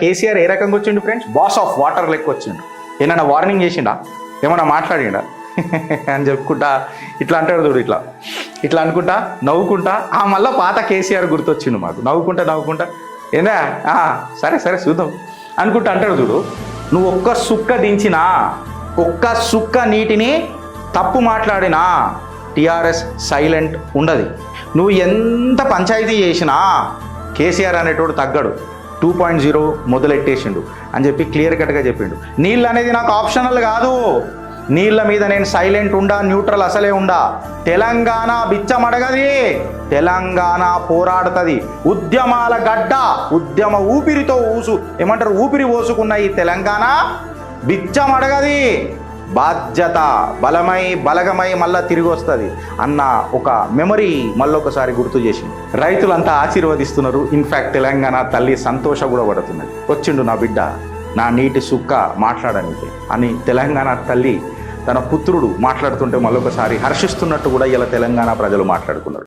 కేసీఆర్ ఏ రకంగా వచ్చిండు friends? Boss of water లెక్క వచ్చిండు. ఏమైనా వార్నింగ్ చేసిండా? ఏమన్నా మాట్లాడిండా అని చెప్పుకుంటా ఇట్లా అంటాడు చూడు, ఇట్లా ఇట్లా అనుకుంటా నవ్వుకుంటా మళ్ళీ పాత కేసీఆర్ గుర్తొచ్చిండు మాకు. నవ్వుకుంటా ఏందా సరే సరే చూద్దాం అనుకుంటా అంటాడు చూడు. నువ్వు ఒక్క సుక్క దించినా, ఒక్క సుక్క నీటిని తప్పు మాట్లాడినా టీఆర్ఎస్ సైలెంట్ ఉండదు. నువ్వు ఎంత పంచాయతీ చేసినా కేసీఆర్ అనేటోడు తగ్గడు. 2.0 మొదలెట్టేసిండు అని చెప్పి క్లియర్ కట్గా చెప్పిండు. నీళ్ళు అనేది నాకు ఆప్షనల్ కాదు, నీళ్ళ మీద నేను సైలెంట్ ఉండా, న్యూట్రల్ అసలే ఉండా. తెలంగాణ బిచ్చమడగది, తెలంగాణ పోరాడుతుంది. ఉద్యమాల గడ్డ, ఉద్యమ ఊపిరితో ఏమంటారు ఊపిరి పోసుకున్న ఈ తెలంగాణ బిచ్చమడగది. బాధ్యత బలమై బలగమై మళ్ళా తిరిగి వస్తుంది అన్న ఒక మెమరీ మళ్ళొకసారి గుర్తు చేసింది. రైతులంతా ఆశీర్వదిస్తున్నారు. ఇన్ఫ్యాక్ట్ తెలంగాణ తల్లి సంతోష కూడా పడుతున్నది. వచ్చిండు నా బిడ్డ, నా నీటి సుక్క మాట్లాడడానికి అని తెలంగాణ తల్లి తన పుత్రుడు మాట్లాడుతుంటే మళ్ళొకసారి హర్షిస్తున్నట్టు కూడా ఇలా తెలంగాణ ప్రజలు మాట్లాడుకున్నారు.